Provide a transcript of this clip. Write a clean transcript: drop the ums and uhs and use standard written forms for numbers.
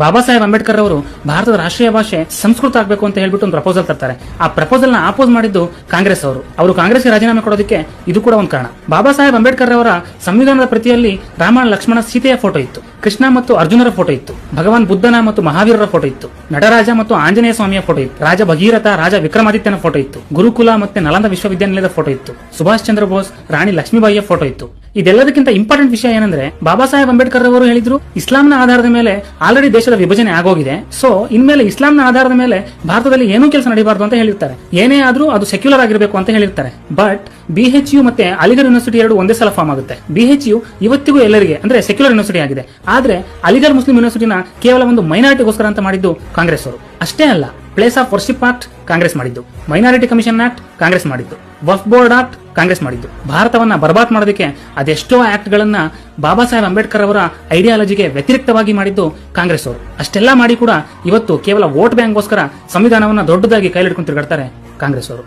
ಬಾಬಾ ಸಾಹೇಬ್ ಅಂಬೇಡ್ಕರ್ ಅವರು ಭಾರತದ ರಾಷ್ಟ್ರೀಯ ಭಾಷೆ ಸಂಸ್ಕೃತ ಆಗಬೇಕು ಅಂತ ಹೇಳ್ಬಿಟ್ಟು ಒಂದು ಪ್ರಪೋಸಲ್ ತರ್ತಾರೆ. ಆ ಪ್ರಪೋಸಲ್ ನ ಆಪೋಸ್ ಮಾಡಿದ್ದು ಕಾಂಗ್ರೆಸ್ ಅವರು ಕಾಂಗ್ರೆಸ್ಗೆ ರಾಜೀನಾಮೆ ಕೊಡೋದಕ್ಕೆ ಇದು ಕೂಡ ಒಂದು ಕಾರಣ. ಬಾಬಾ ಸಾಹೇಬ್ ಅಂಬೇಡ್ಕರ್ ಅವರ ಸಂವಿಧಾನದ ಪ್ರತಿಯಲ್ಲಿ ರಾಮ ಲಕ್ಷ್ಮಣ ಸೀತೆಯ ಫೋಟೋ ಇತ್ತು, ಕೃಷ್ಣ ಮತ್ತು ಅರ್ಜುನರ ಫೋಟೋ ಇತ್ತು, ಭಗವಾನ್ ಬುದ್ಧನ ಮತ್ತು ಮಹಾವೀರರ ಫೋಟೋ ಇತ್ತು, ನಟರಾಜ ಮತ್ತು ಆಂಜನೇಯ ಸ್ವಾಮಿಯ ಫೋಟೋ ಇತ್ತು, ರಾಜ ಭಗೀರಥ ರಾಜ ವಿಕ್ರಮಾದಿತ್ಯನ ಫೋಟೋ ಇತ್ತು, ಗುರುಕುಲ ಮತ್ತೆ ನಲಂದ ವಿಶ್ವವಿದ್ಯಾನಿಲಯದ ಫೋಟೋ ಇತ್ತು, ಸುಭಾಷ್ ಚಂದ್ರ ಬೋಸ್ ರಾಣಿ ಲಕ್ಷ್ಮೀಬಾಯಿಯ ಫೋಟೋ ಇತ್ತು. ಇದೆಲ್ಲದಕ್ಕಿಂತ ಇಂಪಾರ್ಟೆಂಟ್ ವಿಷಯ ಏನಂದ್ರೆ ಬಾಬಾ ಸಾಹೇಬ್ ಅಂಬೇಡ್ಕರ್ ಅವರು ಹೇಳಿದ್ರು ಇಸ್ಲಾಂನ ಆಧಾರದ ಮೇಲೆ ಆಲ್ರೆಡಿ ದೇಶದ ವಿಭಜನೆ ಆಗೋಗಿದೆ, ಸೊ ಇನ್ಮೇಲೆ ಇಸ್ಲಾಂನ ಆಧಾರದ ಮೇಲೆ ಭಾರತದಲ್ಲಿ ಏನೂ ಕೆಲಸ ನಡೀಬಾರ್ದು ಅಂತ ಹೇಳಿರ್ತಾರೆ. ಏನೇ ಆದ್ರೂ ಅದು ಸೆಕ್ಯುಲರ್ ಆಗಿರಬೇಕು ಅಂತ ಹೇಳಿರ್ತಾರೆ. ಬಟ್ BHU ಮತ್ತೆ ಅಲಿಗಢ್ ಯೂನಿವರ್ಸಿಟಿ ಎರಡು ಒಂದೇ ಸಲ ಫಾರ್ಮ್ ಆಗುತ್ತೆ. BHU ಇವತ್ತಿಗೂ ಎಲ್ಲರಿಗೆ ಅಂದ್ರೆ ಸೆಕ್ಯುಲರ್ ಯೂನಿವರ್ಸಿಟಿ ಆಗಿದೆ. ಆದ್ರೆ ಅಲಿಗಢ್ ಮುಸ್ಲಿಂ ಯೂನಿವರ್ಸಿಟಿನ ಕೇವಲ ಒಂದು ಮೈನಾರಿಟಿಗೋಸ್ಕರ ಅಂತ ಮಾಡಿದ್ದು ಕಾಂಗ್ರೆಸ್ ಅವರು. ಅಷ್ಟೇ ಅಲ್ಲ, place of worship act Congress ಮಾಡಿದ್ದು, ಮೈನಾರಿಟಿ ಕಮಿಷನ್ ಆಕ್ಟ್ ಕಾಂಗ್ರೆಸ್ ಮಾಡಿದ್ದು, ವಕ್ಫ್ ಬೋರ್ಡ್ ಆಕ್ಟ್ ಕಾಂಗ್ರೆಸ್ ಮಾಡಿದ್ದು. ಭಾರತವನ್ನ ಬರ್ಬಾದ್ ಮಾಡೋದಕ್ಕೆ ಅದೆಷ್ಟೋ ಆಕ್ಟ್ ಗಳನ್ನ ಬಾಬಾ ಸಾಹೇಬ್ ಅಂಬೇಡ್ಕರ್ ಅವರ ಐಡಿಯಾಲಜಿಗೆ ವ್ಯತಿರಿಕ್ತವಾಗಿ ಮಾಡಿದ್ದು ಕಾಂಗ್ರೆಸ್ ಅವರು. ಅಷ್ಟೆಲ್ಲ ಮಾಡಿ ಕೂಡ ಇವತ್ತು ಕೇವಲ ವೋಟ್ ಬ್ಯಾಂಕ್ಗೋಸ್ಕರ ಸಂವಿಧಾನವನ್ನ ದೊಡ್ಡದಾಗಿ ಕೈಲಿಡ್ಕೊಂಡು ತಿರುಗಾಡ್ತಾರೆ ಕಾಂಗ್ರೆಸ್ ಅವರು.